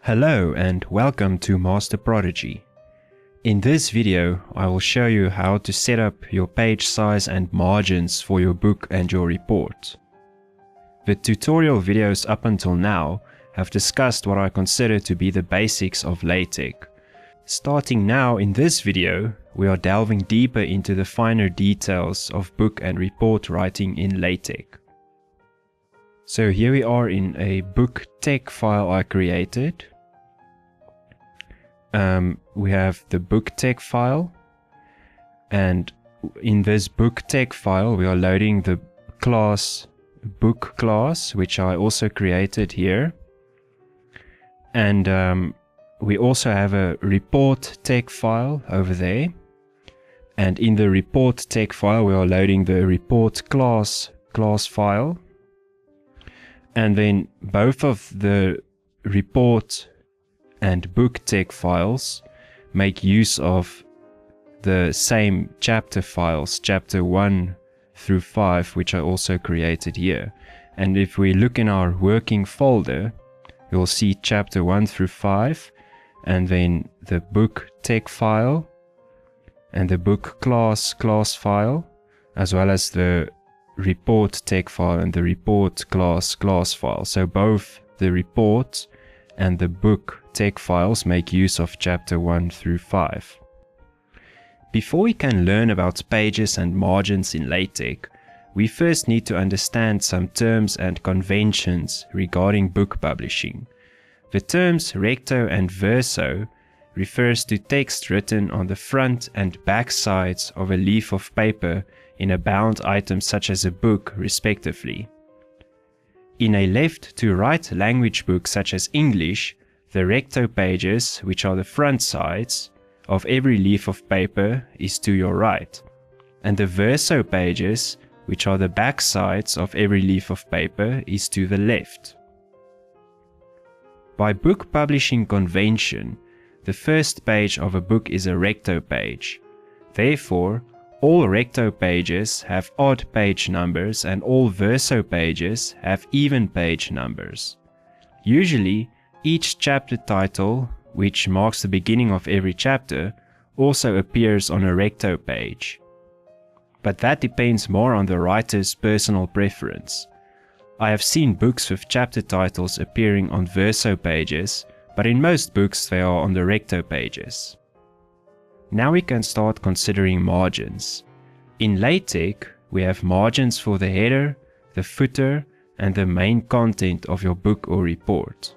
Hello and welcome to Master Prodigy. In this video, I will show you how to set up your page size and margins for your book and your report. The tutorial videos up until now have discussed what I consider to be the basics of LaTex. Starting now in this video, we are delving deeper into the finer details of book and report writing in LaTex. So here we are in a book text file I created. We have the book text file, and in this book text file we are loading the class book class, which I also created here. And we also have a report text file over there. And in the report text file we are loading the report class file. And then both of the report and book text files make use of the same chapter files, chapter 1 through 5, which I also created here. And if we look in our working folder, you'll see chapter 1 through 5, and then the book text file, and the book class file, as well as the report text file and the report class file. So both the report and the book text files make use of chapter 1 through 5. Before we can learn about pages and margins in LaTex, we first need to understand some terms and conventions regarding book publishing. The terms recto and verso refers to text written on the front and back sides of a leaf of paper in a bound item such as a book, respectively. In a left to right language book such as English, the recto pages, which are the front sides of every leaf of paper, is to your right, and the verso pages, which are the back sides of every leaf of paper, is to the left. By book publishing convention, the first page of a book is a recto page. Therefore, all recto pages have odd page numbers and all verso pages have even page numbers. Usually, each chapter title, which marks the beginning of every chapter, also appears on a recto page. But that depends more on the writer's personal preference. I have seen books with chapter titles appearing on verso pages, but in most books they are on the recto pages. Now we can start considering margins. In LaTex, we have margins for the header, the footer, and the main content of your book or report.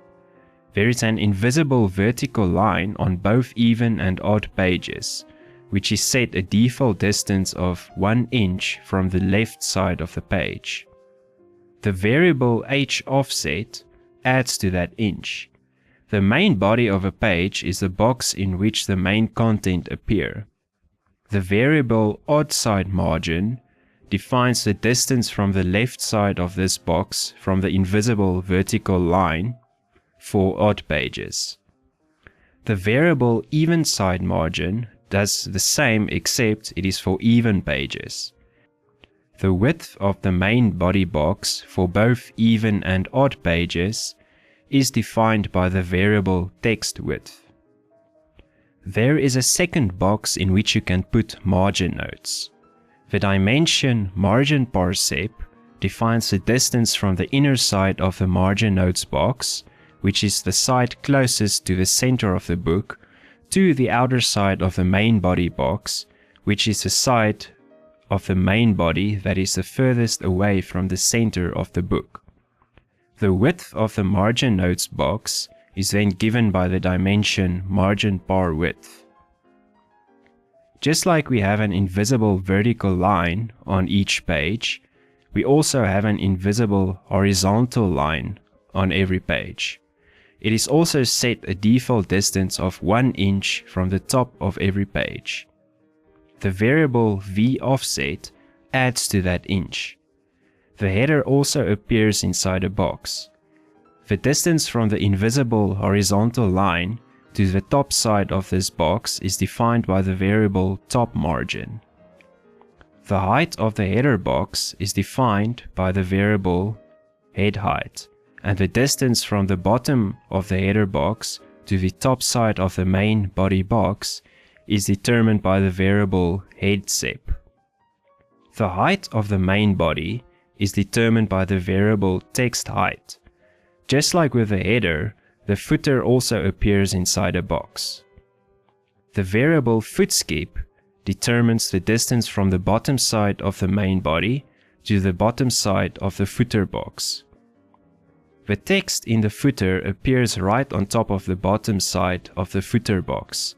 There is an invisible vertical line on both even and odd pages, which is set a default distance of 1 inch from the left side of the page. The variable h offset adds to that inch. The main body of a page is the box in which the main content appear. The variable odd side margin defines the distance from the left side of this box from the invisible vertical line for odd pages. The variable even side margin does the same, except it is for even pages. The width of the main body box for both even and odd pages is defined by the variable text width. There is a second box in which you can put margin notes. The dimension margin parsec defines the distance from the inner side of the margin notes box, which is the side closest to the center of the book, to the outer side of the main body box, which is the side of the main body that is the furthest away from the center of the book. The width of the margin notes box is then given by the dimension margin par width. Just like we have an invisible vertical line on each page, we also have an invisible horizontal line on every page. It is also set a default distance of 1 inch from the top of every page. The variable v offset adds to that inch. The header also appears inside a box. The distance from the invisible horizontal line to the top side of this box is defined by the variable top margin. The height of the header box is defined by the variable head height, and the distance from the bottom of the header box to the top side of the main body box is determined by the variable head_sep. The height of the main body is determined by the variable text height. Just like with the header, the footer also appears inside a box. The variable footskip determines the distance from the bottom side of the main body to the bottom side of the footer box. The text in the footer appears right on top of the bottom side of the footer box,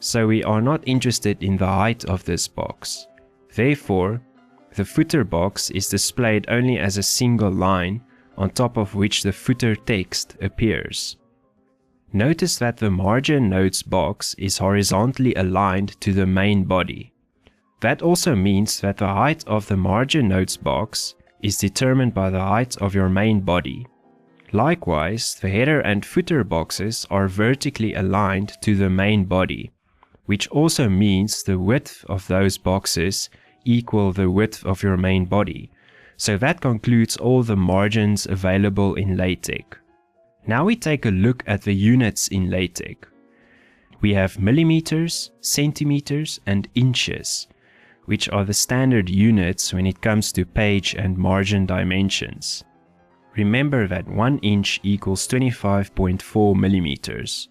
so we are not interested in the height of this box. Therefore, the footer box is displayed only as a single line on top of which the footer text appears. Notice that the margin notes box is horizontally aligned to the main body. That also means that the height of the margin notes box is determined by the height of your main body. Likewise, the header and footer boxes are vertically aligned to the main body, which also means the width of those boxes equal the width of your main body. So that concludes all the margins available in LaTex. Now we take a look at the units in LaTex. We have millimeters, centimeters, and inches, which are the standard units when it comes to page and margin dimensions. Remember that 1 inch equals 25.4 millimeters.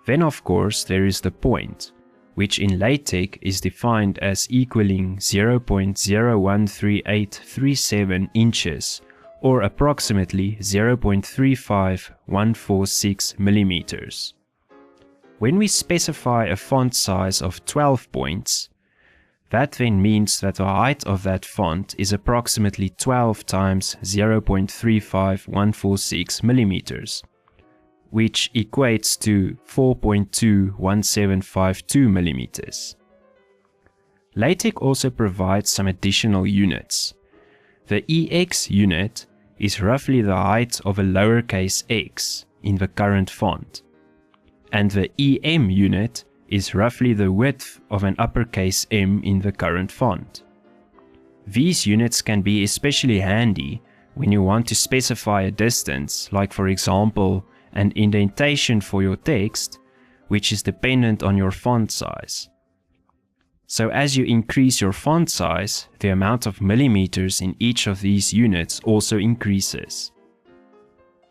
Then of course there is the point, which in LaTex is defined as equaling 0.013837 inches, or approximately 0.35146 millimeters. When we specify a font size of 12 points, that then means that the height of that font is approximately 12 times 0.35146 millimeters, which equates to 4.21752 millimeters. LaTex also provides some additional units. The EX unit is roughly the height of a lowercase x in the current font, and the EM unit is roughly the width of an uppercase M in the current font. These units can be especially handy when you want to specify a distance, like for example an indentation for your text, which is dependent on your font size. So as you increase your font size, the amount of millimeters in each of these units also increases.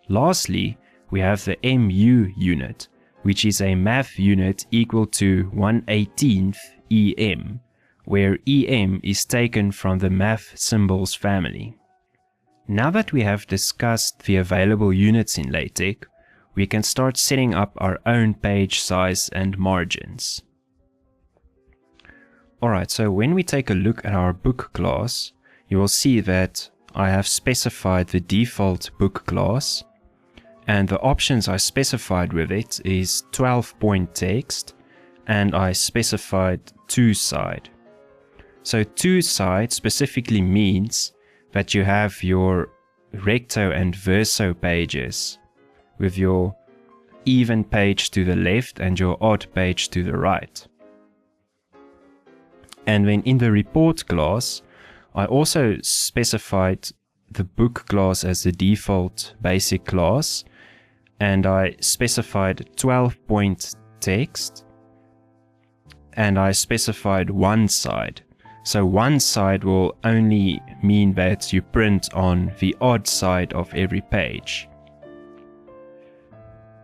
Lastly, we have the MU unit, which is a math unit equal to 1/18th EM, where EM is taken from the math symbols family. Now that we have discussed the available units in LaTex, we can start setting up our own page size and margins. Alright, so when we take a look at our book class, you will see that I have specified the default book class, and the options I specified with it is 12-point text, and I specified two-side. So two-side specifically means that you have your recto and verso pages with your even page to the left and your odd page to the right. And then in the report class, I also specified the book class as the default basic class, and I specified 12-point text, and I specified one side. So one side will only mean that you print on the odd side of every page.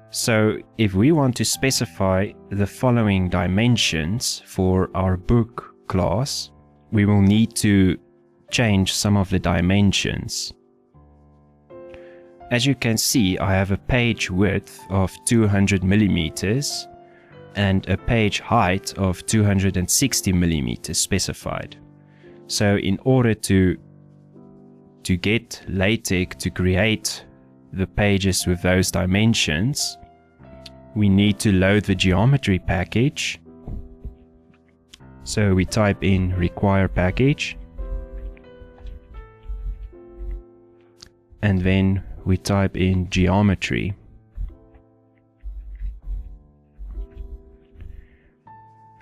So if we want to specify the following dimensions for our book class, we will need to change some of the dimensions. As you can see, I have a page width of 200 millimeters and a page height of 260 millimeters specified. So in order to get LaTex to create the pages with those dimensions, we need to load the geometry package. So we type in require package, and then we type in geometry.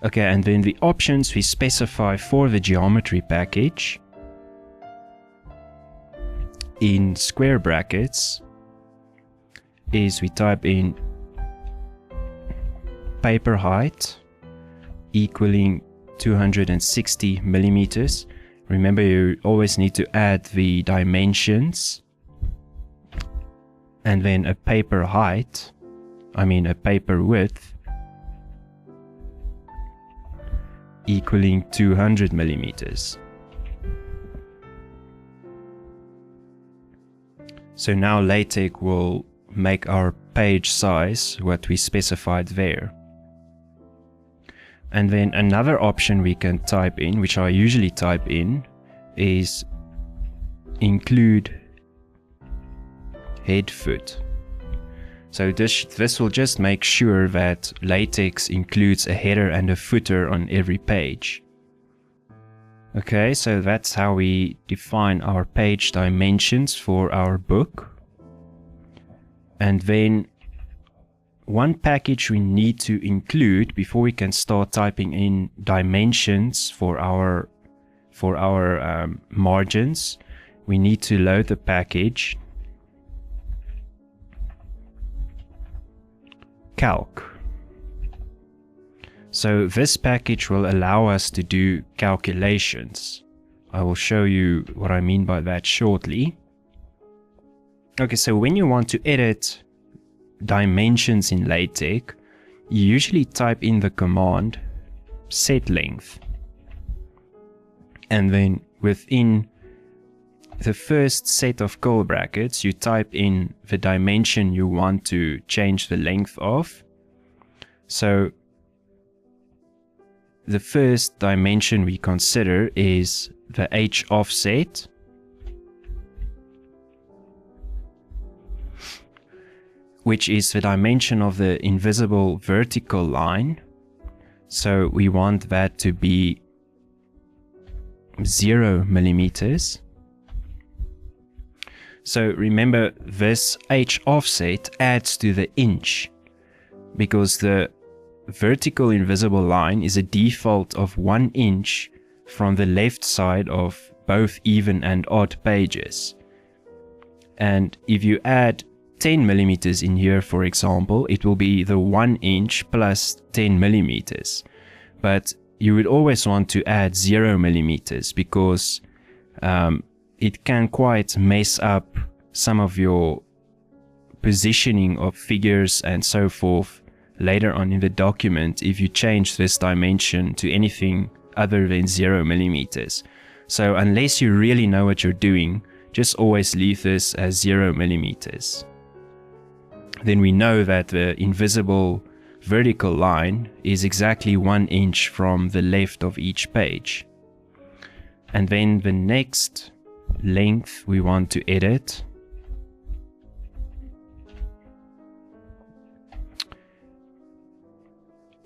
Okay, and then the options we specify for the geometry package in square brackets is we type in paper height equaling 260 millimeters. Remember, you always need to add the dimensions, and then a paper height, a paper width equaling 200 millimeters. So now LaTex will make our page size what we specified there. And then another option we can type in, which I usually type in, is include head foot. So this will just make sure that LaTex includes a header and a footer on every page. Okay, so that's how we define our page dimensions for our book. And then one package we need to include before we can start typing in dimensions for our margins, we need to load the package calc. So this package will allow us to do calculations. I will show you what I mean by that shortly. Okay, so when you want to edit dimensions in LaTex, you usually type in the command set length. And then within the first set of curly brackets, you type in the dimension you want to change the length of. So the first dimension we consider is the H offset, which is the dimension of the invisible vertical line. So we want that to be 0 millimeters. So remember, this H offset adds to the inch because the vertical invisible line is a default of 1 inch from the left side of both even and odd pages. And if you add 10 millimeters in here, for example, it will be the 1 inch plus 10 millimeters. But you would always want to add 0 millimeters because it can quite mess up some of your positioning of figures and so forth later on in the document if you change this dimension to anything other than 0 millimeters. So unless you really know what you're doing, just always leave this as 0 millimeters. Then we know that the invisible vertical line is exactly 1 inch from the left of each page. And then the next length we want to edit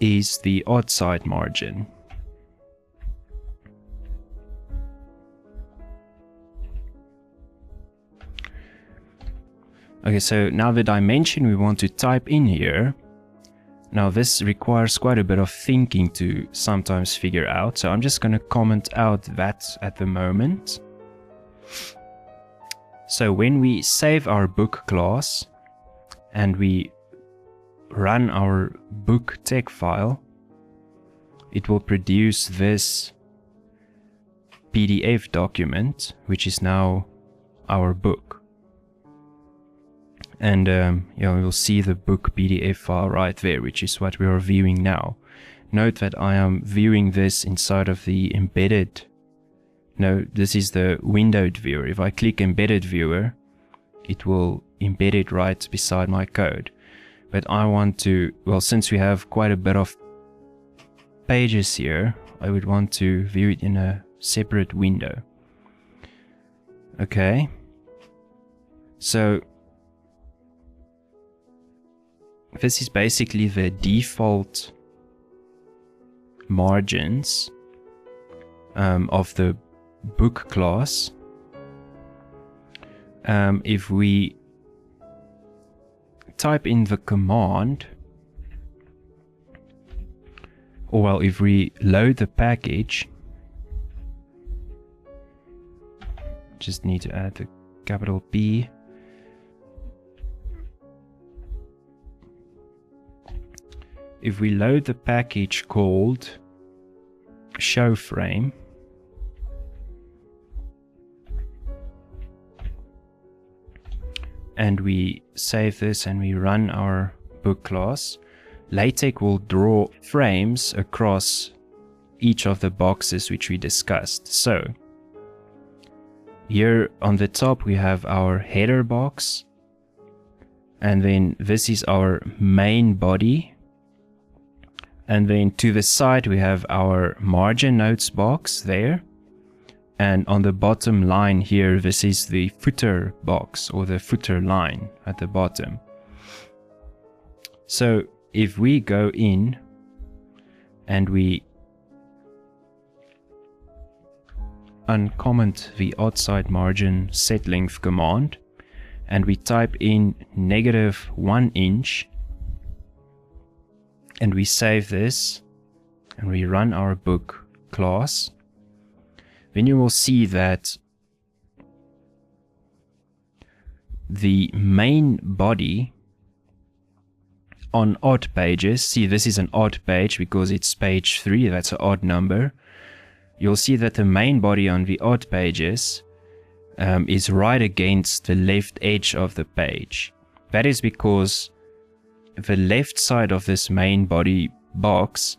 is the odd side margin. Okay, so now the dimension we want to type in here. Now this requires quite a bit of thinking to sometimes figure out, so I'm just going to comment out that at the moment. So when we save our book class and we run our book tech file, it will produce this PDF document, which is now our book. And you'll see the book PDF file right there, which is what we are viewing now. Note that I am viewing this inside of the embedded. No, this is the windowed viewer. If I click embedded viewer, it will embed it right beside my code. But I want to, well, since we have quite a bit of pages here, I would want to view it in a separate window. Okay. So this is basically the default margins of the book class. If we type in the command, or well, if we load the package, just need to add the capital P. If we load the package called show frame, and we save this and we run our book class, LaTex will draw frames across each of the boxes which we discussed. So here on the top we have our header box, and then this is our main body, and then to the side we have our margin notes box there, and on the bottom line here this is the footer box or the footer line at the bottom. So if we go in and we uncomment the outside margin set length command and we type in -1 inch and we save this and we run our book class, then you will see that the main body on odd pages, see this is an odd page because it's page 3, that's an odd number. You'll see that the main body on the odd pages is right against the left edge of the page. That is because the left side of this main body box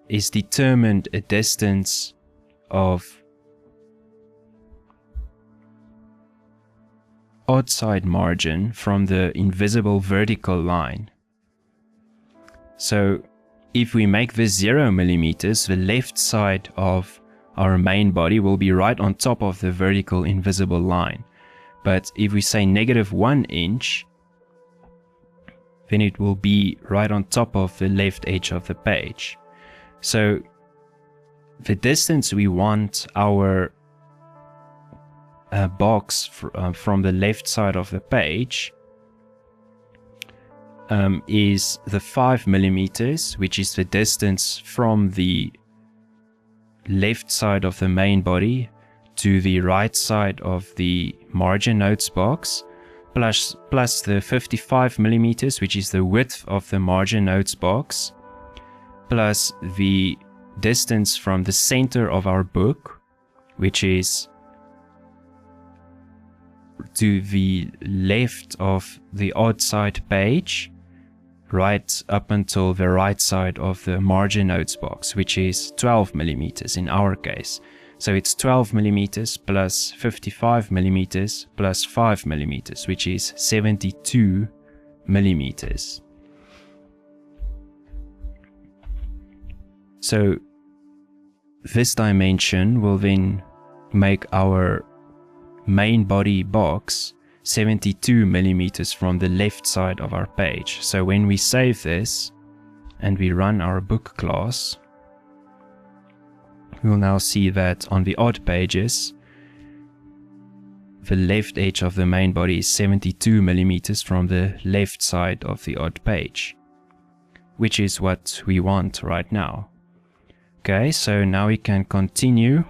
is determined a distance of odd side margin from the invisible vertical line. So if we make this 0 millimeters, the left side of our main body will be right on top of the vertical invisible line. But if we say -1 inch, then it will be right on top of the left edge of the page. So the distance we want our box from the left side of the page is the 5 millimeters, which is the distance from the left side of the main body to the right side of the margin notes box, plus the 55 millimeters, which is the width of the margin notes box, plus the distance from the center of our book, which is to the left of the odd side page, right up until the right side of the margin notes box, which is 12 millimeters in our case. So it's 12 millimeters plus 55 millimeters plus 5 millimeters, which is 72 millimeters. So this dimension will then make our main body box 72 millimeters from the left side of our page. So when we save this and we run our book class, we'll now see that on the odd pages, the left edge of the main body is 72 millimeters from the left side of the odd page, which is what we want right now. Okay, so now we can continue.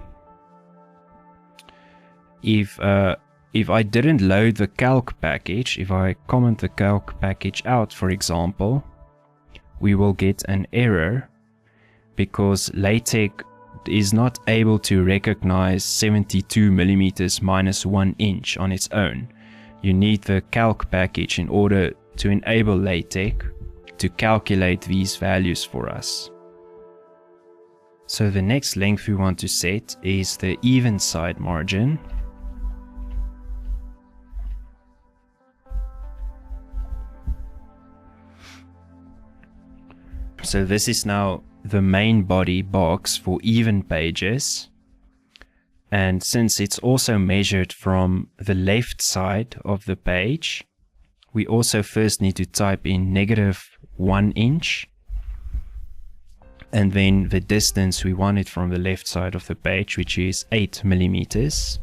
If I didn't load the calc package, if I comment the calc package out, for example, we will get an error because LaTex is not able to recognize 72 millimeters minus 1 inch on its own. You need the calc package in order to enable LaTex to calculate these values for us. So the next length we want to set is the even side margin. So this is now the main body box for even pages. And since it's also measured from the left side of the page, we also first need to type in -1 inch. And then the distance we want it from the left side of the page, which is 8 millimeters.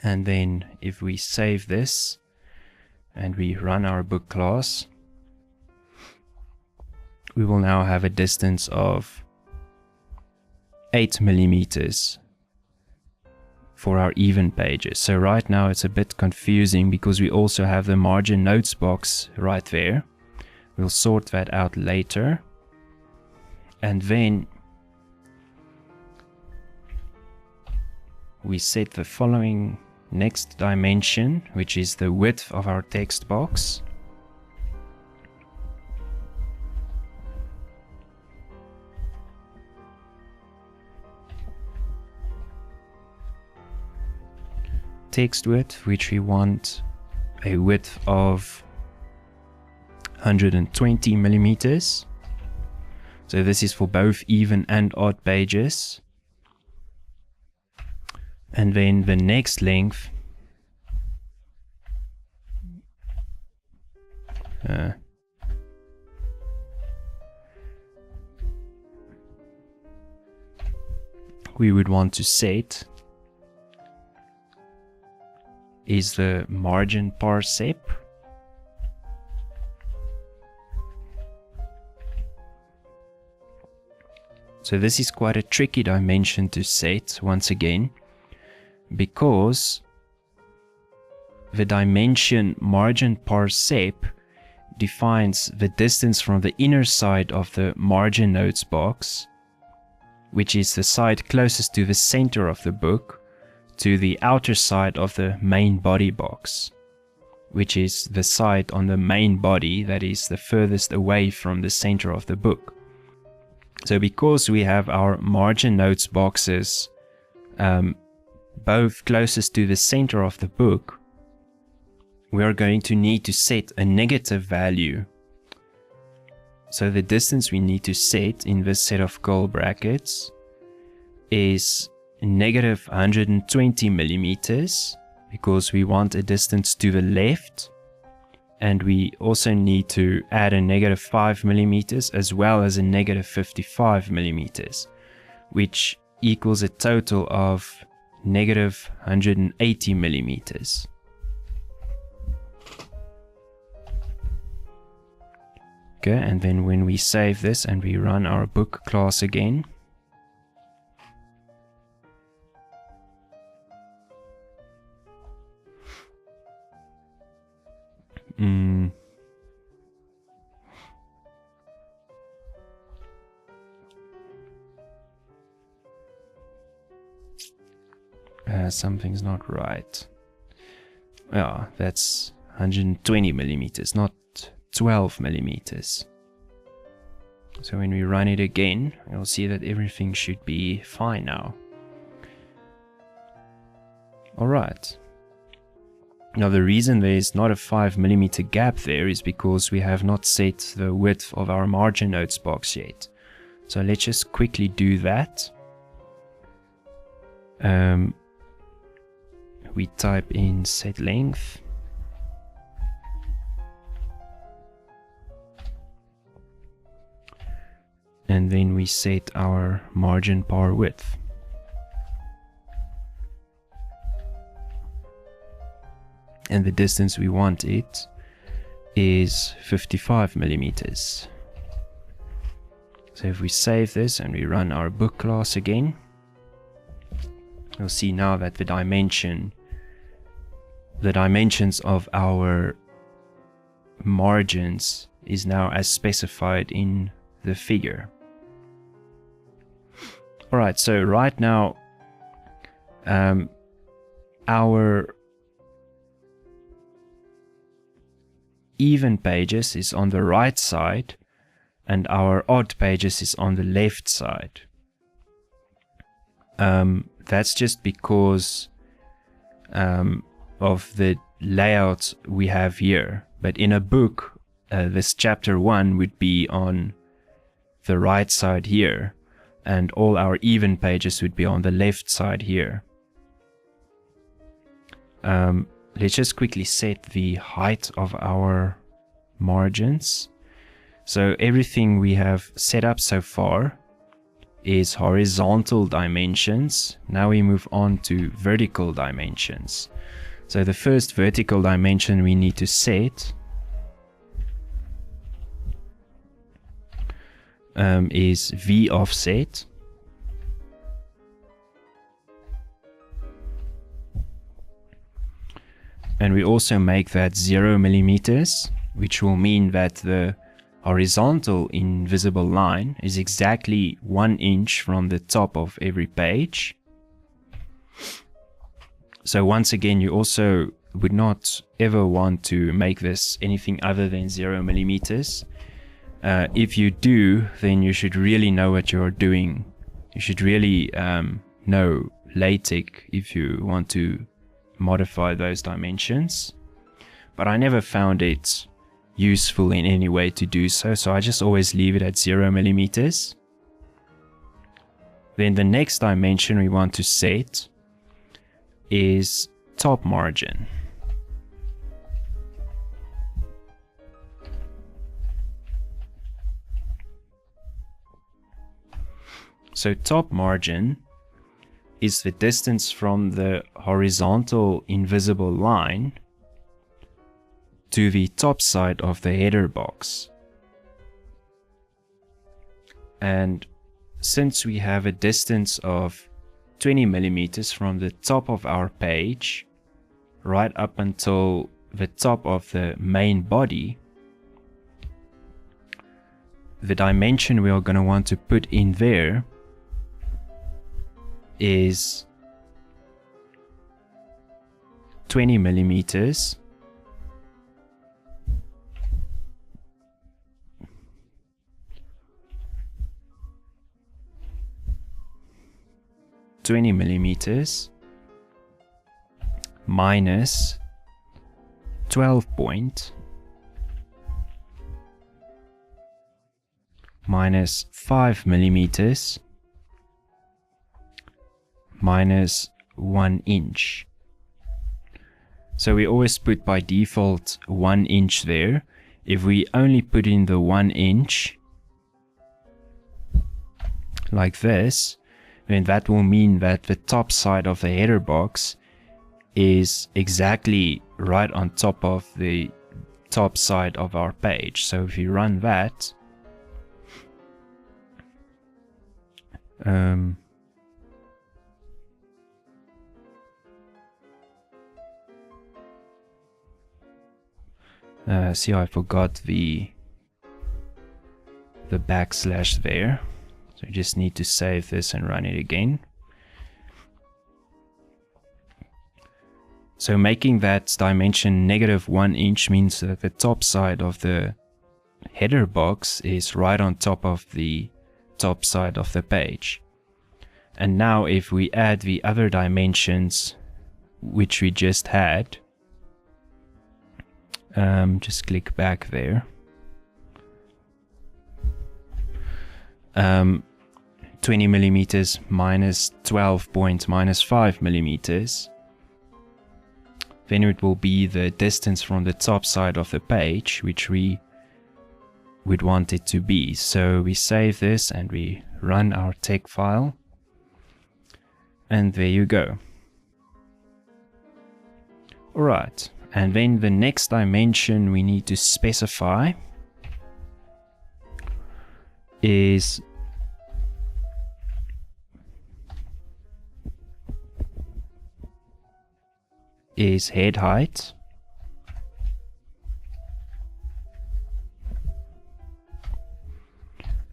And then if we save this and we run our book class, we will now have a distance of 8 millimeters for our even pages. So right now it's a bit confusing because we also have the margin notes box right there. We'll sort that out later. And then we set the following next dimension, which is the width of our text box. Text width, which we want a width of 120 millimeters. So this is for both even and odd pages. And then the next length we would want to set is the margin parsec. So this is quite a tricky dimension to set once again, because the dimension margin parsec defines the distance from the inner side of the margin notes box, which is the side closest to the center of the book, to the outer side of the main body box, which is the side on the main body that is the furthest away from the center of the book. So because we have our margin notes boxes both closest to the center of the book, we are going to need to set a negative value. So the distance we need to set in this set of curl brackets is negative 120 millimeters, because we want a distance to the left, and we also need to add a negative 5 millimeters as well as a negative 55 millimeters, which equals a total of negative 180 millimeters. Okay, and then when we save this and we run our book class again, something's not right. Yeah, that's 120 millimeters, not 12 millimeters. So when we run it again, you'll see that everything should be fine now. Alright. Now the reason there is not a 5 millimeter gap there is because we have not set the width of our margin notes box yet. So let's just quickly do that. We type in set length. And then we set our margin par width. And the distance we want it is 55 millimeters. So if we save this and we run our book class again, you'll see now that the dimensions of our margins is now as specified in the figure. Alright, so right now our even pages is on the right side and our odd pages is on the left side. That's just because of the layout we have here. But in a book, this chapter 1 would be on the right side here, and all our even pages would be on the left side here. Let's just quickly set the height of our margins. So everything we have set up so far is horizontal dimensions. Now we move on to vertical dimensions. So the first vertical dimension we need to set is V offset. And we also make that 0 millimeters, which will mean that the horizontal invisible line is exactly 1 inch from the top of every page. So once again, you also would not ever want to make this anything other than 0 millimeters. If you do, then you should really know what you're doing. You should really know LaTeX if you want to modify those dimensions. But I never found it useful in any way to do so, so I just always leave it at 0 millimeters. Then the next dimension we want to set is top margin. So top margin is the distance from the horizontal invisible line to the top side of the header box. And since we have a distance of 20 millimeters from the top of our page right up until the top of the main body, the dimension we are going to want to put in there is 20 millimeters minus 12 point minus 5 millimeters minus 1 inch. So we always put by default 1 inch there. If we only put in the 1 inch like this, then that will mean that the top side of the header box is exactly right on top of the top side of our page. So if you run that, see, I forgot the backslash there. So you just need to save this and run it again. So making that dimension negative 1 inch means that the top side of the header box is right on top of the top side of the page. And now if we add the other dimensions which we just had, just click back there. 20 millimeters minus 12 point minus 5 millimeters. Then it will be the distance from the top side of the page, which we would want it to be. So we save this and we run our text file. And there you go. Alright, and then the next dimension we need to specify is head height.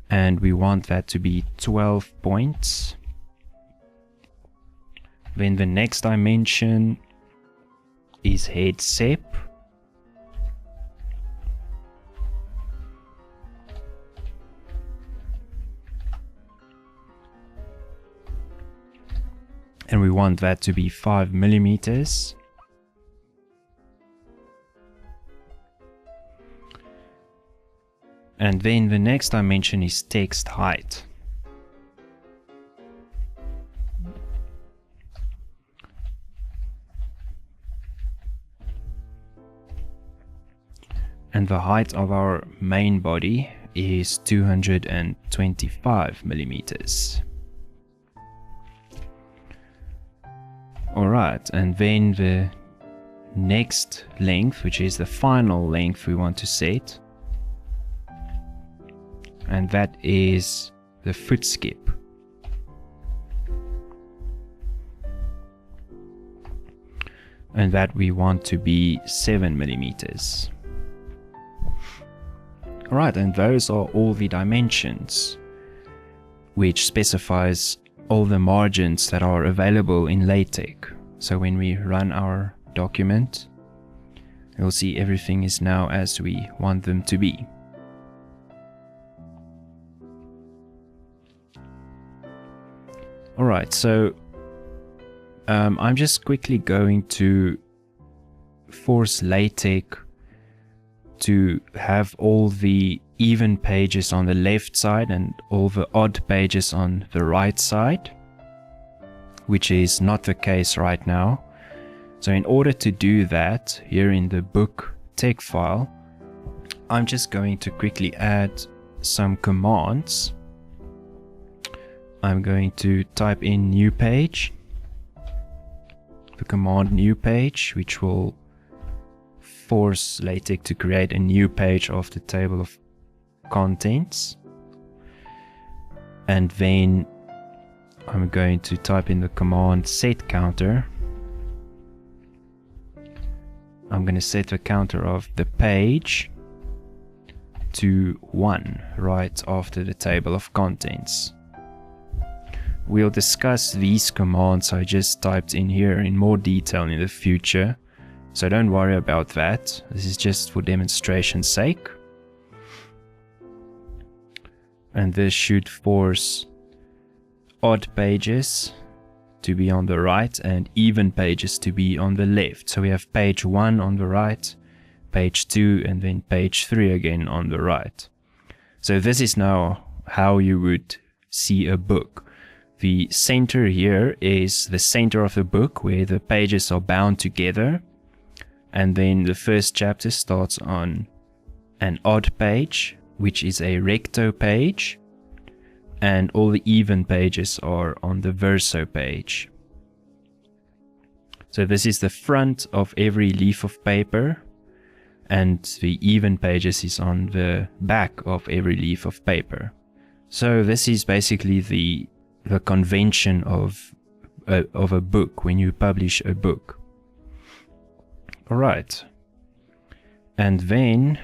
And we want that to be 12 points. Then the next dimension is head sep. And we want that to be 5 millimeters. And then the next dimension is text height. And the height of our main body is 225 millimeters. Alright, and then the next length, which is the final length we want to set, and that is the foot skip. and that we want to be 7 millimeters. Alright, and those are all the dimensions, which specifies all the margins that are available in LaTex. So when we run our document, you'll see everything is now as we want them to be. Alright, so I'm just quickly going to force LaTex to have all the even pages on the left side and all the odd pages on the right side, which is not the case right now. So in order to do that, here in the book text file, I'm just going to quickly add some commands. I'm going to type in new page, the command new page, which will force LaTex to create a new page of the table of contents. And then I'm going to type in the command set counter. I'm going to set the counter of the page to 1 right after the table of contents. We'll discuss these commands I just typed in here in more detail in the future, so don't worry about that. This is just for demonstration's sake. And this should force odd pages to be on the right and even pages to be on the left. So we have page 1 on the right, page 2, and then page 3 again on the right. So this is now how you would see a book. The center here is the center of the book where the pages are bound together. And then the first chapter starts on an odd page, which is a recto page. And all the even pages are on the verso page. So this is the front of every leaf of paper. And the even pages is on the back of every leaf of paper. So this is basically the convention of a book when you publish a book. Alright, and then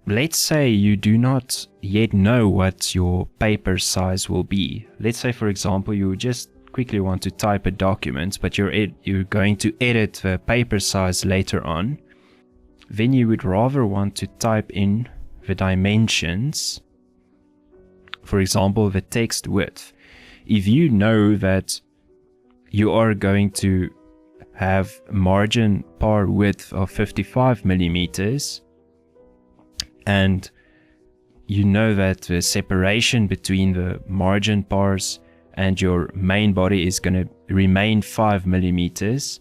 let's say you do not yet know what your paper size will be. Let's say, for example, you just quickly want to type a document, but you're going to edit the paper size later on. Then you would rather want to type in the dimensions, for example, the text width. If you know that you are going to have margin par width of 55 millimeters, and you know that the separation between the margin pars and your main body is going to remain 5 millimeters,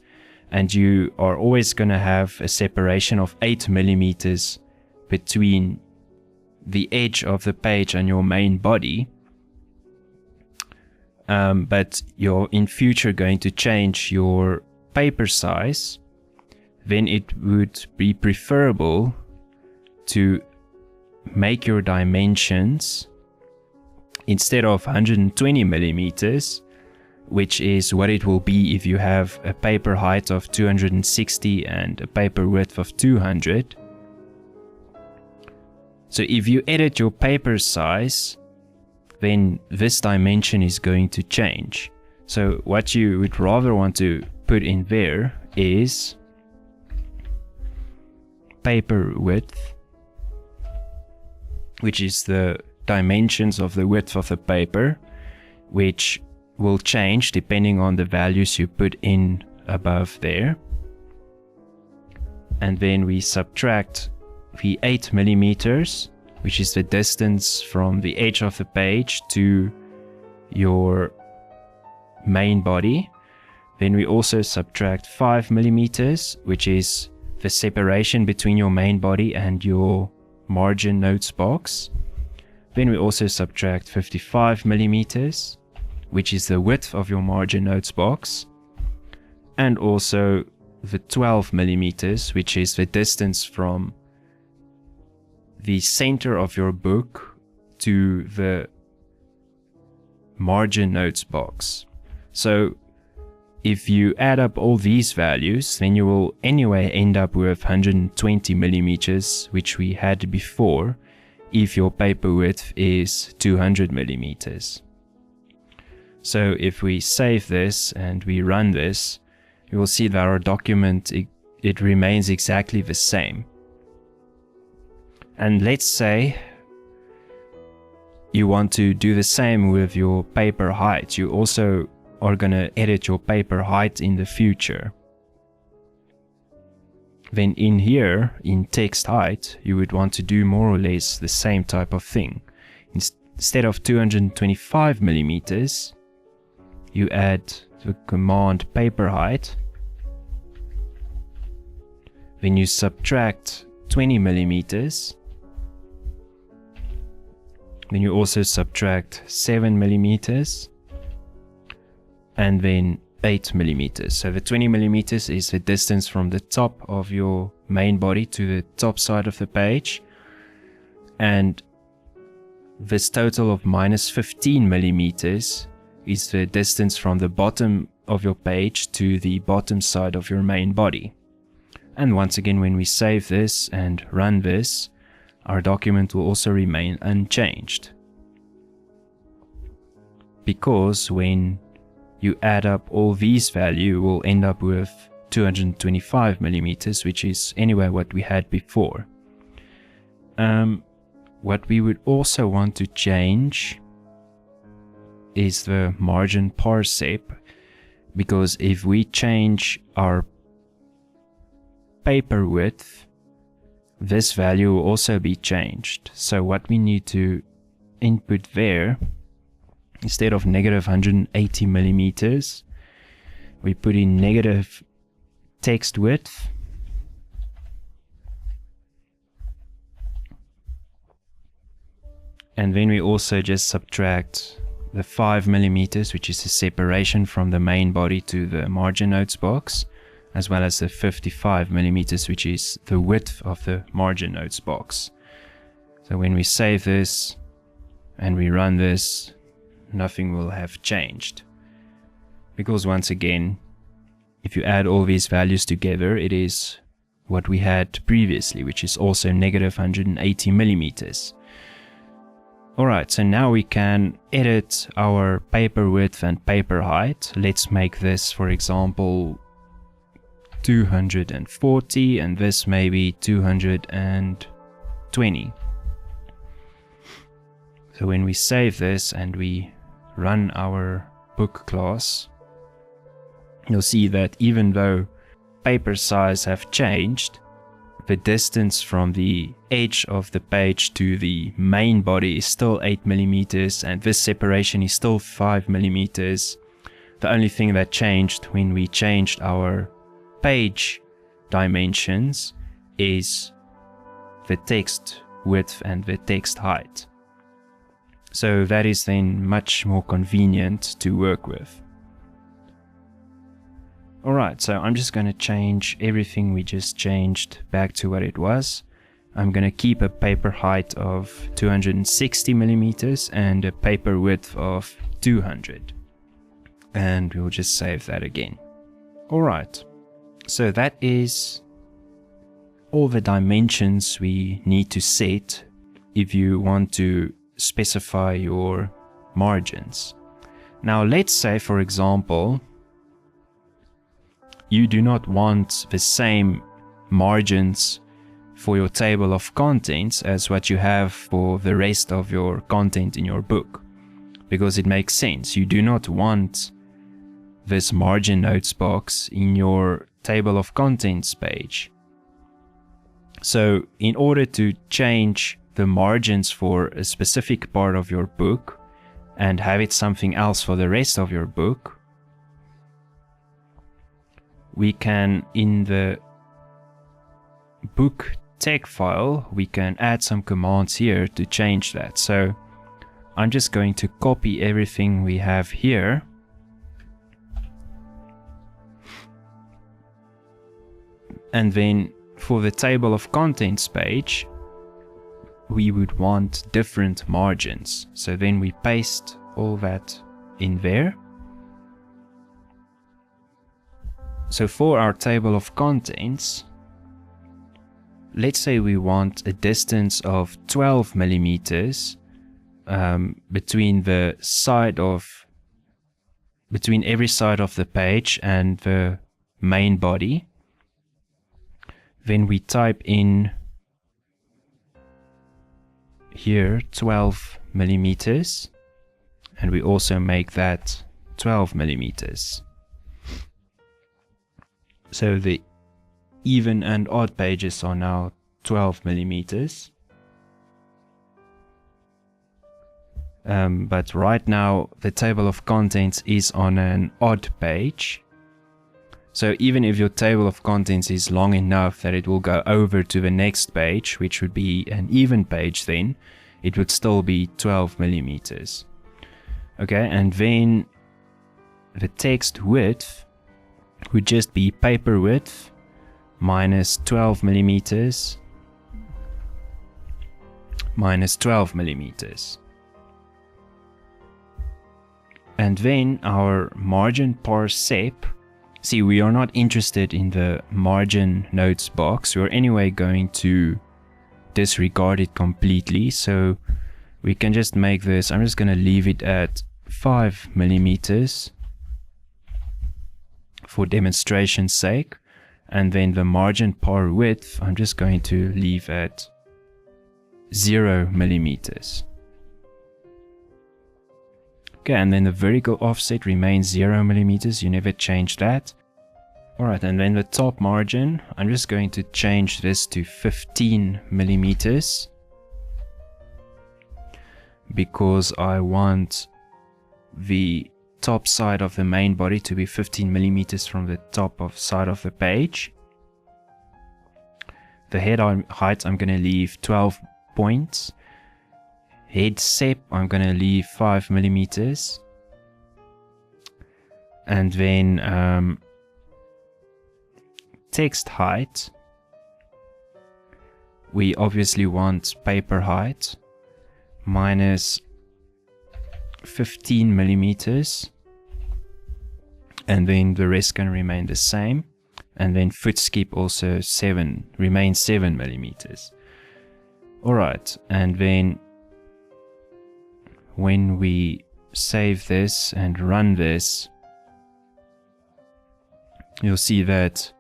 and you are always going to have a separation of 8 millimeters between the edge of the page and your main body, but you're in future going to change your paper size, then it would be preferable to make your dimensions, instead of 120 millimeters, which is what it will be if you have a paper height of 260 and a paper width of 200. So if you edit your paper size, then this dimension is going to change. So what you would rather want to put in there is paper width, which is the dimensions of the width of the paper, which will change depending on the values you put in above there. And then we subtract the 8 millimeters, which is the distance from the edge of the page to your main body. Then we also subtract 5 millimeters, which is the separation between your main body and your margin notes box. Then we also subtract 55 millimeters, which is the width of your margin notes box, and also the 12 millimeters, which is the distance from the center of your book to the margin notes box. So if you add up all these values, then you will anyway end up with 120 millimeters, which we had before, if your paper width is 200 millimeters. So if we save this and we run this, you will see that our document, it remains exactly the same. And let's say you want to do the same with your paper height. You also are going to edit your paper height in the future. Then in here, in text height, you would want to do more or less the same type of thing. Instead of 225 millimeters, you add the command paper height. Then you subtract 20 millimeters. Then you also subtract 7 millimeters. And then 8 millimeters. So the 20 millimeters is the distance from the top of your main body to the top side of the page. And this total of minus 15 millimeters is the distance from the bottom of your page to the bottom side of your main body. And once again, when we save this and run this, our document will also remain unchanged. Because when you add up all these values, you will end up with 225 millimeters, which is anyway what we had before. What we would also want to change is the margin parsec, because if we change our paper width, this value will also be changed. So what we need to input there, instead of negative 180 millimeters, we put in negative text width. And then we also just subtract the 5 millimeters, which is the separation from the main body to the margin notes box, as well as the 55 millimeters, which is the width of the margin notes box. So when we save this and we run this, nothing will have changed. Because once again, if you add all these values together, it is what we had previously, which is also negative 180 millimeters. Alright, so now we can edit our paper width and paper height. Let's make this, for example, 240, and this maybe 220. So when we save this and we run our book class, you'll see that even though paper size have changed, the distance from the edge of the page to the main body is still 8 millimeters, and this separation is still 5 millimeters. The only thing that changed when we changed our page dimensions is the text width and the text height. So that is then much more convenient to work with. Alright, so I'm just going to change everything we just changed back to what it was. I'm going to keep a paper height of 260 millimeters and a paper width of 200. And we'll just save that again. Alright, so that is all the dimensions we need to set if you want to specify your margins. Now let's say, for example, you do not want the same margins for your table of contents as what you have for the rest of your content in your book, because it makes sense. You do not want this margin notes box in your table of contents page. So in order to change the margins for a specific part of your book and have it something else for the rest of your book, we can, in the book tag file, we can add some commands here to change that. So I'm just going to copy everything we have here. And then for the table of contents page, we would want different margins. So then we paste all that in there. So for our table of contents, let's say we want a distance of 12 millimeters between every side of the page and the main body. Then we type in here 12 millimeters, and we also make that 12 millimeters. So the even and odd pages are now 12 millimeters. But right now the table of contents is on an odd page. So even if your table of contents is long enough that it will go over to the next page, which would be an even page, then it would still be 12 millimeters. Okay, and then the text width would just be paper width minus 12 millimeters minus 12 millimeters. And then our margin par sep, see, we are not interested in the margin notes box. We're anyway going to disregard it completely, so we can just make this, I'm just going to leave it at 5 millimeters for demonstration's sake. And then the margin par width, I'm just going to leave at 0 millimeters. Okay, and then the vertical offset remains 0 millimeters. You never change that. Alright, and then the top margin, I'm just going to change this to 15 millimeters because I want the top side of the main body to be 15 millimeters from the top side of the page. The head height, I'm going to leave 12 points. Head sep, I'm going to leave 5 millimeters. And then text height, we obviously want paper height minus 15 millimeters, and then the rest can remain the same. And then foot skip also remains 7 millimeters. Alright, and then when we save this and run this, you'll see that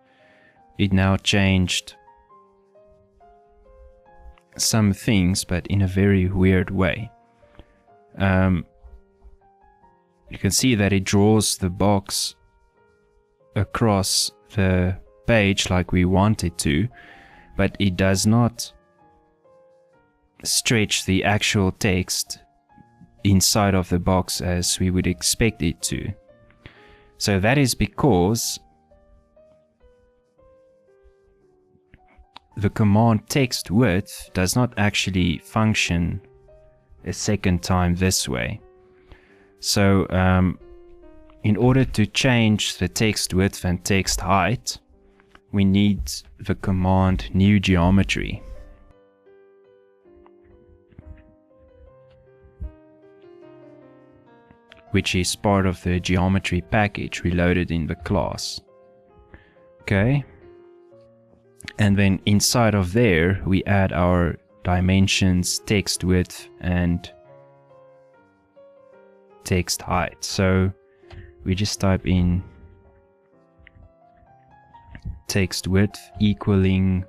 it now changed some things, but in a very weird way. You can see that it draws the box across the page like we want it to, but it does not stretch the actual text inside of the box as we would expect it to. So that is because the command text width does not actually function a second time this way. So in order to change the text width and text height, we need the command new geometry. Which is part of the geometry package reloaded in the class. Okay. And then inside of there, we add our dimensions, text width, and text height. So we just type in text width equaling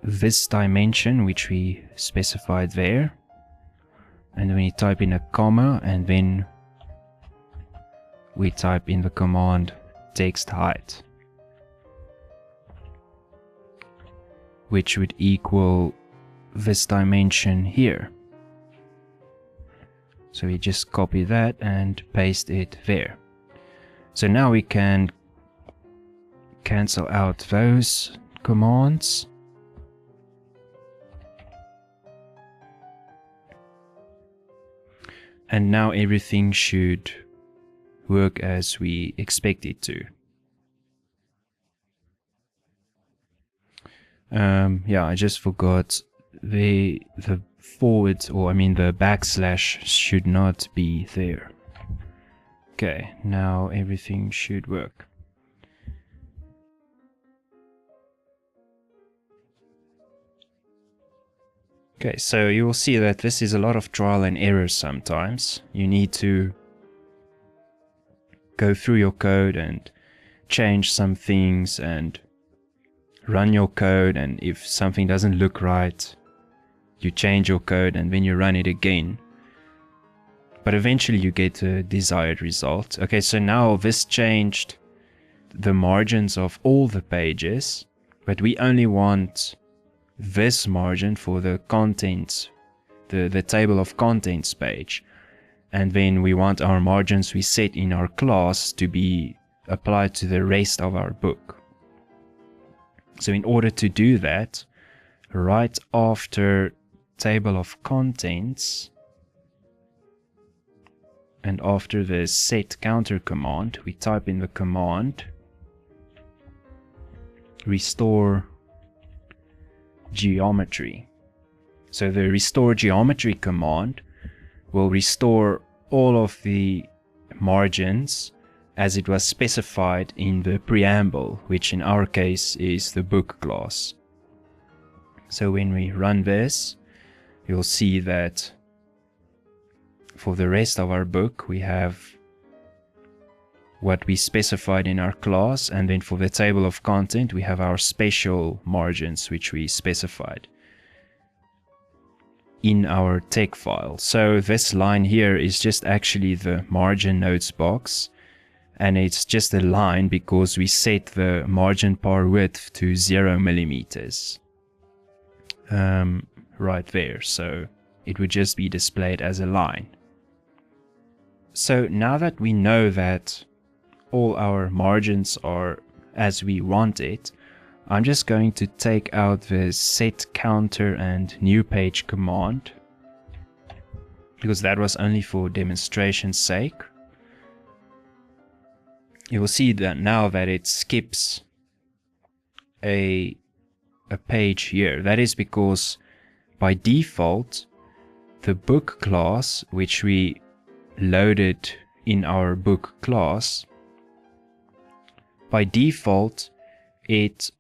this dimension, which we specified there. And then we type in a comma, and then we type in the command text height, which would equal this dimension here. So we just copy that and paste it there. So now we can cancel out those commands. And now everything should work as we expect it to. Yeah, I just forgot the forward, or I mean the backslash should not be there. Okay, now everything should work. Okay, so you will see that this is a lot of trial and error sometimes. You need to go through your code and change some things and run your code, and if something doesn't look right, you change your code and then you run it again. But eventually you get a desired result. Okay, so now this changed the margins of all the pages, but we only want this margin for the contents, the table of contents page. And then we want our margins we set in our class to be applied to the rest of our book. So in order to do that, right after table of contents and after the set counter command, we type in the command restore geometry. So the restore geometry command will restore all of the margins as it was specified in the preamble, which in our case is the book class. So when we run this, you'll see that for the rest of our book we have what we specified in our class, and then for the table of content we have our special margins which we specified in our text file. So this line here is just actually the margin notes box, and it's just a line because we set the margin par width to 0 millimeters right there, so it would just be displayed as a line. So now that we know that all our margins are as we want it, I'm just going to take out the set counter and new page command, because that was only for demonstration's sake. You will see that now that it skips a page here. That is because by default the book class, which we loaded in our book class, by default it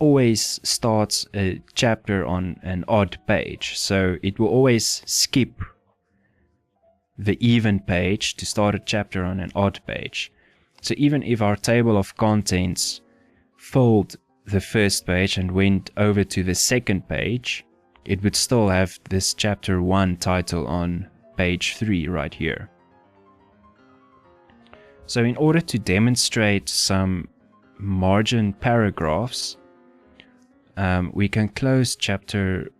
always starts a chapter on an odd page, so it will always skip the even page to start a chapter on an odd page. So even if our table of contents filled the first page and went over to the second page, it would still have this chapter 1 title on page 3 right here. So in order to demonstrate some margin paragraphs, we can close chapter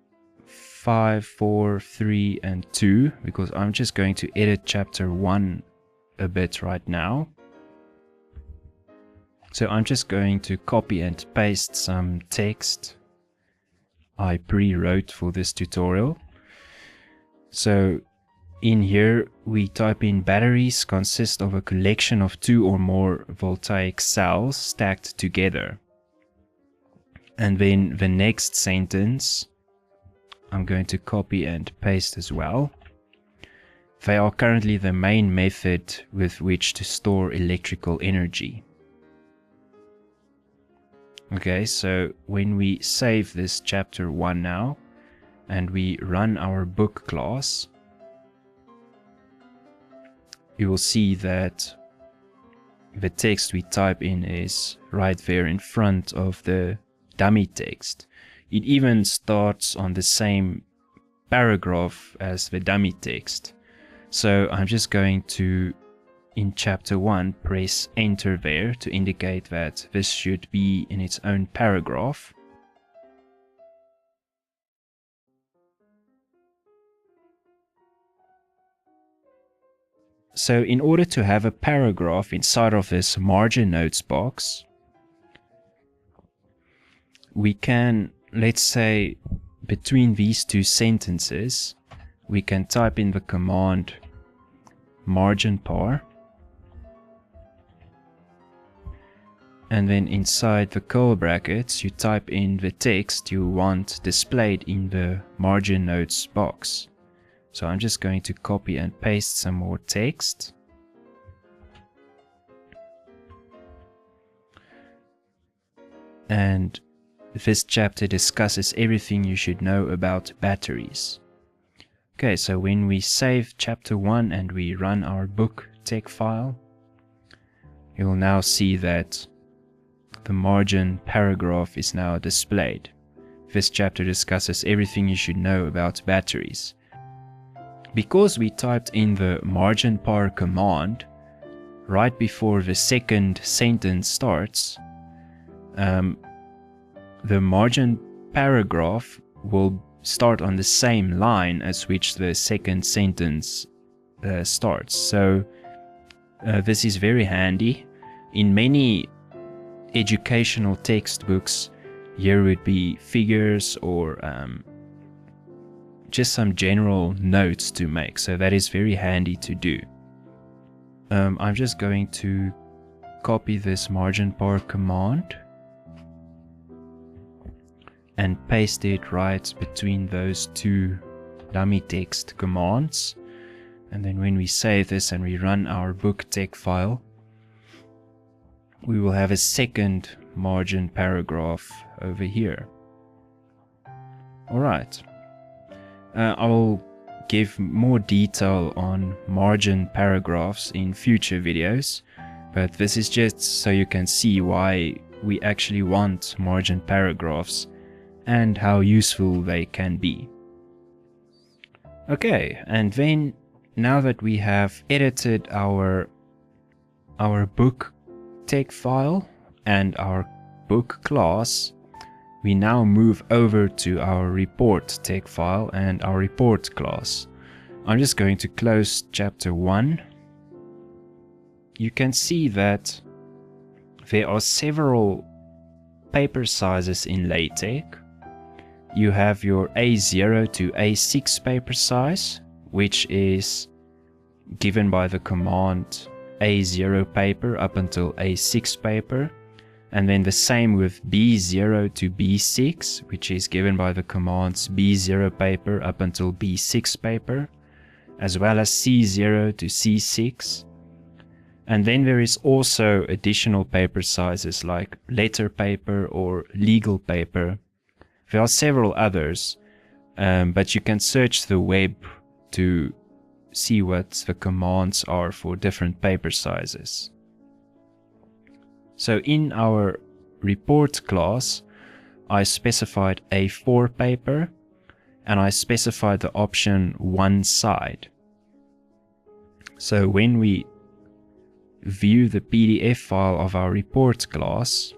5, 4, 3 and 2, because I'm just going to edit chapter 1 a bit right now. So I'm just going to copy and paste some text I pre-wrote for this tutorial. So in here we type in batteries consist of a collection of 2 or more voltaic cells stacked together. And then the next sentence I'm going to copy and paste as well. They are currently the main method with which to store electrical energy. Okay, so when we save this chapter 1 now and we run our book class, you will see that the text we type in is right there in front of the dummy text. It even starts on the same paragraph as the dummy text. So I'm just going to, in chapter 1, press enter there to indicate that this should be in its own paragraph. So in order to have a paragraph inside of this margin notes box, we can, let's say, between these two sentences, we can type in the command margin par, and then inside the curly brackets you type in the text you want displayed in the margin notes box. So I'm just going to copy and paste some more text. and this chapter discusses everything you should know about batteries. Okay, so when we save chapter 1 and we run our book text file, you will now see that the margin paragraph is now displayed. This chapter discusses everything you should know about batteries. Because we typed in the margin par command right before the second sentence starts, the margin paragraph will start on the same line as which the second sentence starts. So this is very handy. In many educational textbooks, here would be figures or just some general notes to make, so that is very handy to do. I'm just going to copy this margin par command and paste it right between those two dummy text commands, and then when we save this and we run our book text file, we will have a second margin paragraph over here. Alright, I will give more detail on margin paragraphs in future videos, but this is just so you can see why we actually want margin paragraphs and how useful they can be. Okay, and then now that we have edited our book text file and our book class, we now move over to our report text file and our report class. I'm just going to close chapter 1. You can see that there are several paper sizes in LaTex. You have your A0 to A6 paper size, which is given by the command A0 paper up until A6 paper, and then the same with B0 to B6, which is given by the commands B0 paper up until B6 paper, as well as C0 to C6. And then there is also additional paper sizes like letter paper or legal paper. There are several others, but you can search the web to see what the commands are for different paper sizes. So in our report class, I specified A4 paper and I specified the option one side. So when we view the PDF file of our report class,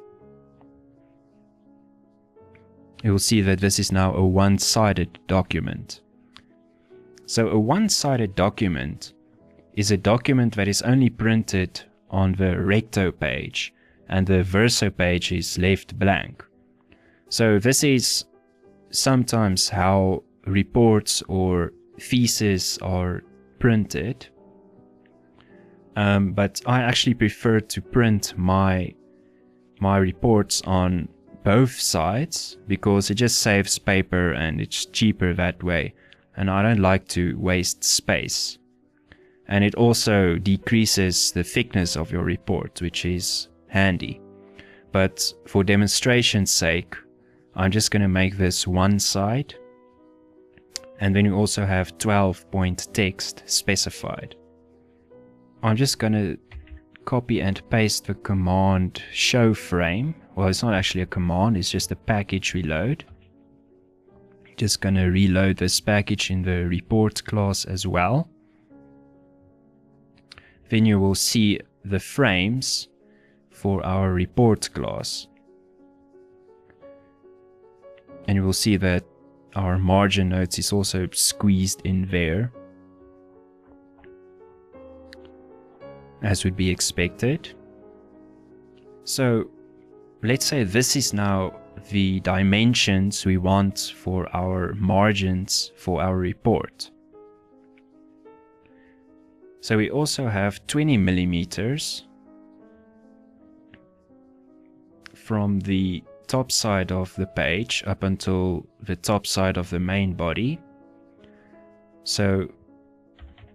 you will see that this is now a one-sided document. So a one-sided document is a document that is only printed on the recto page, and the verso page is left blank. So this is sometimes how reports or theses are printed, but I actually prefer to print my reports on both sides because it just saves paper and it's cheaper that way, and I don't like to waste space. And it also decreases the thickness of your report, which is handy. But for demonstration's sake, I'm just going to make this one side, and then you also have 12-point text specified. I'm just going to copy and paste the command show frame. Well, it's not actually a command, it's just a package reload. Just going to reload this package in the report class as well. Then you will see the frames for our report class. And you will see that our margin notes is also squeezed in there, as would be expected. So let's say this is now the dimensions we want for our margins for our report. So we also have 20 millimeters from the top side of the page up until the top side of the main body. So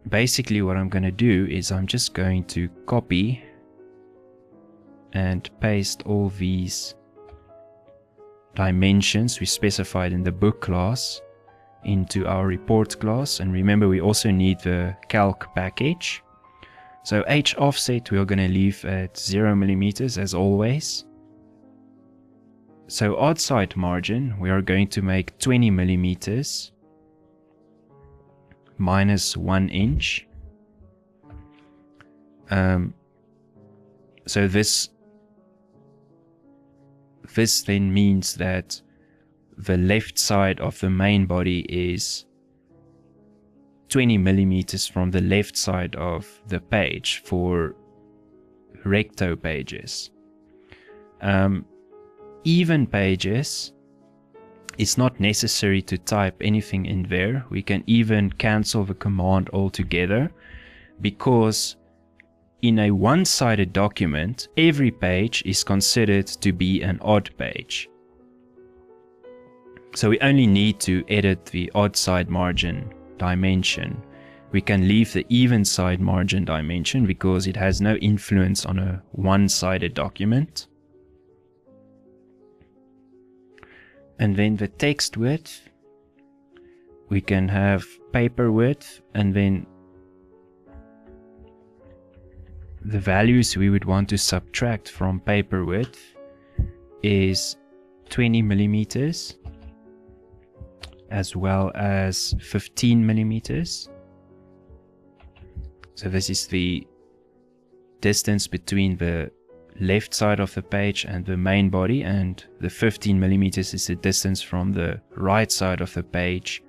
basically what I'm going to do is I'm just going to copy and paste all these dimensions we specified in the book class into our report class. And remember, we also need the calc package. So H offset we are going to leave at 0 millimeters as always. So odd side margin we are going to make 20 millimeters minus 1 inch. So this then means that the left side of the main body is 20 millimeters from the left side of the page for recto pages. Even pages, it's not necessary to type anything in there. We can even cancel the command altogether, because in a one-sided document, every page is considered to be an odd page. So we only need to edit the odd side margin dimension. We can leave the even side margin dimension because it has no influence on a one-sided document. And then the text width, we can have paper width, and then the values we would want to subtract from paper width is 20 millimeters as well as 15 millimeters. So this is the distance between the left side of the page and the main body, and the 15 millimeters is the distance from the right side of the page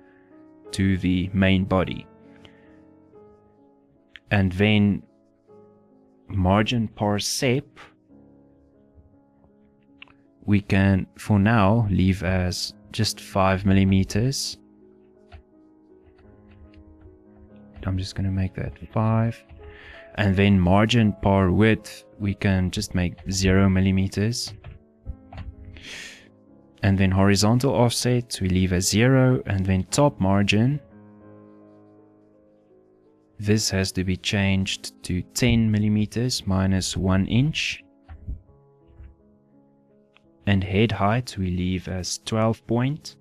to the main body. And then margin par sep we can for now leave as just 5 millimeters. I'm just going to make that 5. And then margin par width we can just make 0 millimeters. And then horizontal offset we leave as 0. And then top margin, this has to be changed to 10 millimeters minus 1 inch. And head height we leave as 12 point.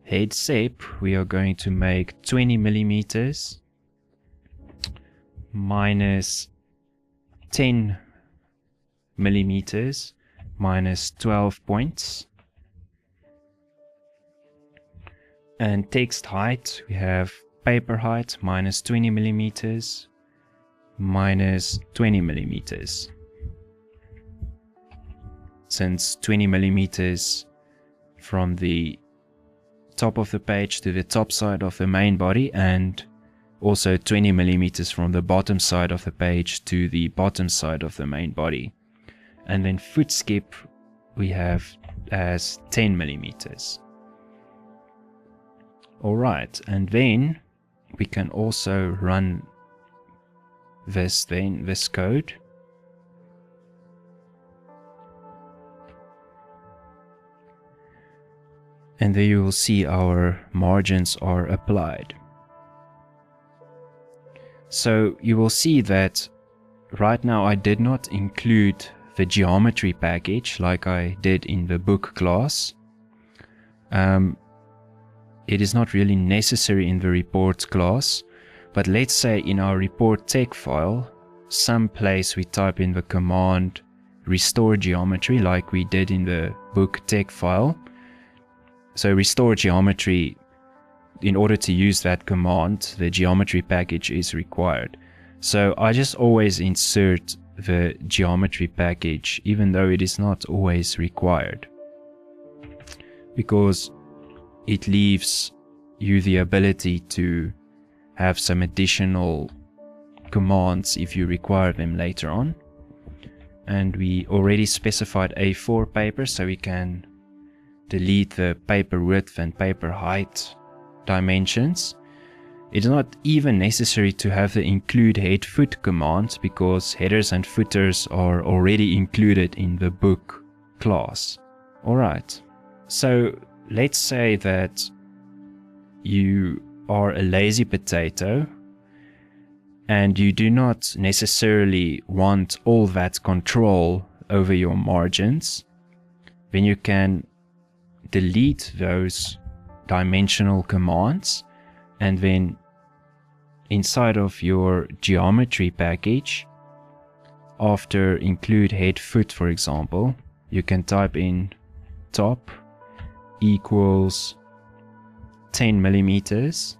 Head sep we are going to make 20 millimeters minus 10 millimeters minus 12 points. And text height we have paper height minus 20 millimeters minus 20 millimeters. Since 20 millimeters from the top of the page to the top side of the main body, and also 20 millimeters from the bottom side of the page to the bottom side of the main body. And then foot skip we have as 10 millimeters. Alright, and then we can also run this code. And there you will see our margins are applied. So you will see that right now I did not include the geometry package like I did in the book class. It is not really necessary in the report class, but let's say in our report tech file, someplace we type in the command restore geometry like we did in the book tech file. So restore geometry, in order to use that command, the geometry package is required. So I just always insert the geometry package, even though it is not always required, because it leaves you the ability to have some additional commands if you require them later on. And we already specified A4 paper, so we can delete the paper width and paper height dimensions. It's not even necessary to have the include head foot command, because headers and footers are already included in the book class. Alright, so let's say that you are a lazy potato and you do not necessarily want all that control over your margins. then you can delete those dimensional commands, and then inside of your geometry package, after include head foot, for example, you can type in top equals 10 millimeters,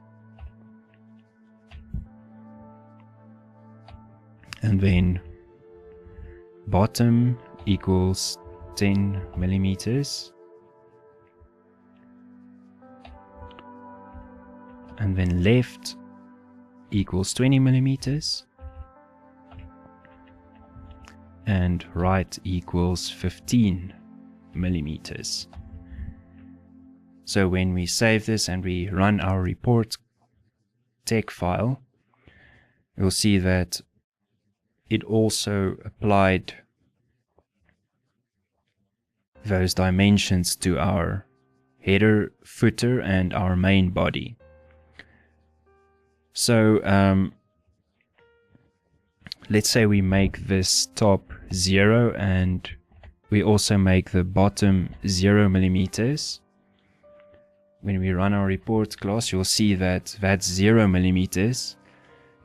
and then bottom equals 10 millimeters, and then left equals 20 millimeters, and right equals 15 millimeters. So when we save this and we run our report text file, you'll see that it also applied those dimensions to our header, footer, and our main body. So let's say we make this top 0 and we also make the bottom 0 millimeters. When we run our report class, you'll see that 0 millimeters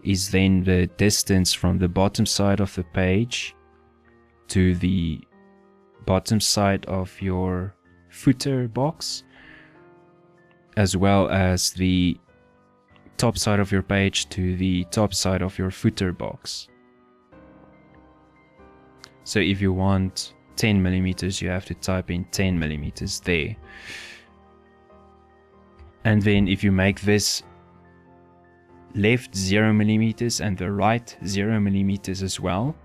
is then the distance from the bottom side of the page to the bottom side of your footer box, as well as the top side of your page to the top side of your footer box. So if you want 10 millimeters, you have to type in 10 millimeters there. And then if you make this left 0 millimeters and the right 0 millimeters as well,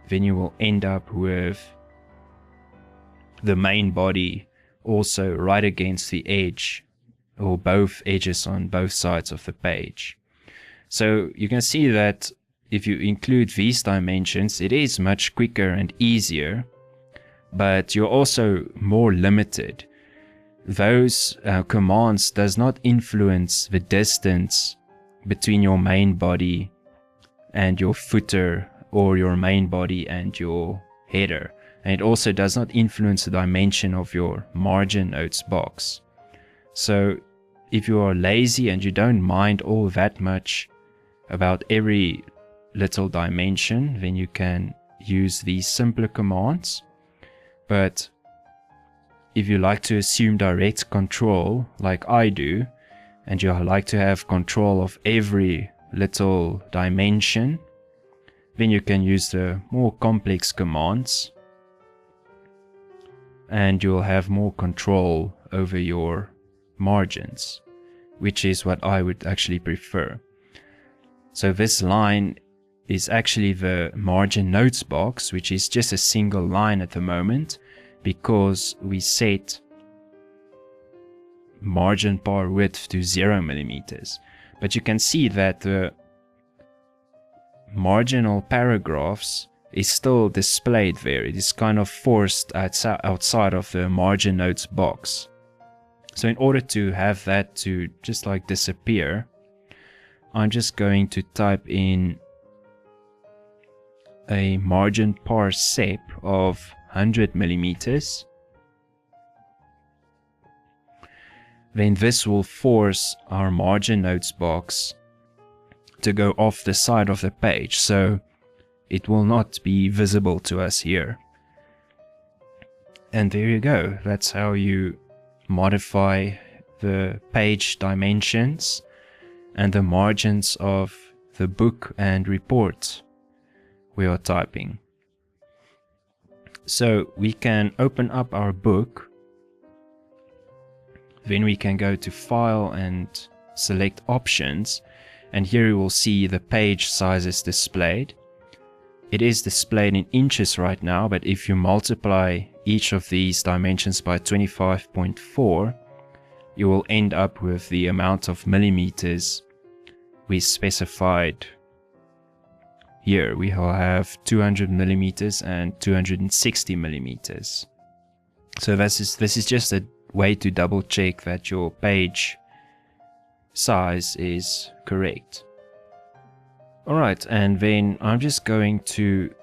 then you will end up with the main body also right against the edge, or both edges on both sides of the page. So you can see that if you include these dimensions, it is much quicker and easier, but you're also more limited. Those commands does not influence the distance between your main body and your footer, or your main body and your header. And it also does not influence the dimension of your margin notes box. So if you are lazy and you don't mind all that much about every little dimension, then you can use these simpler commands. But if you like to assume direct control like I do, and you like to have control of every little dimension, then you can use the more complex commands, and you'll have more control over your margins, which is what I would actually prefer. So this line is actually the margin notes box, which is just a single line at the moment, because we set margin bar width to 0 millimeters. But you can see that the marginal paragraphs is still displayed there. It is kind of forced outside of the margin notes box. So in order to have that to just like disappear, I'm just going to type in a margin parsec of 100 millimeters. Then this will force our margin notes box to go off the side of the page, so it will not be visible to us here. And there you go. That's how you modify the page dimensions and the margins of the book and report we are typing. So we can open up our book. Then we can go to File and select Options, and here you will see the page sizes displayed. It is displayed in inches right now, but if you multiply each of these dimensions by 25.4, you will end up with the amount of millimeters we specified here. We will have 200 millimeters and 260 millimeters. So this is just a way to double check that your page size is correct. Alright, and then I'm just going to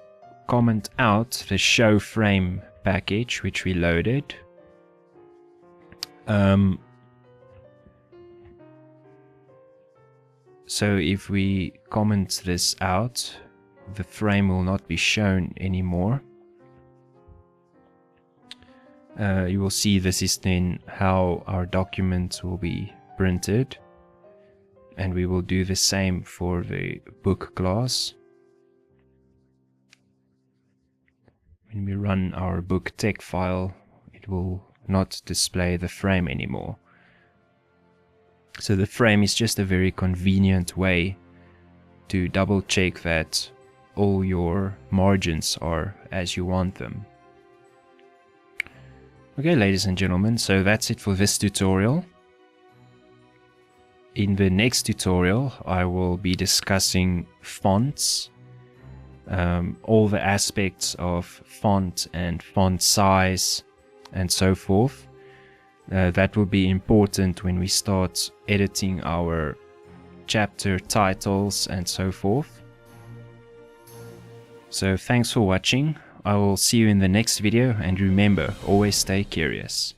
comment out the show frame package which we loaded. So if we comment this out, the frame will not be shown anymore. You will see this is then how our document will be printed, and we will do the same for the book class. When we run our book text file, it will not display the frame anymore. So the frame is just a very convenient way to double check that all your margins are as you want them. Okay, ladies and gentlemen, so that's it for this tutorial. In the next tutorial, I will be discussing fonts, all the aspects of font and font size and so forth. That will be important when we start editing our chapter titles and so forth. So thanks for watching. I will see you in the next video, and remember, always stay curious.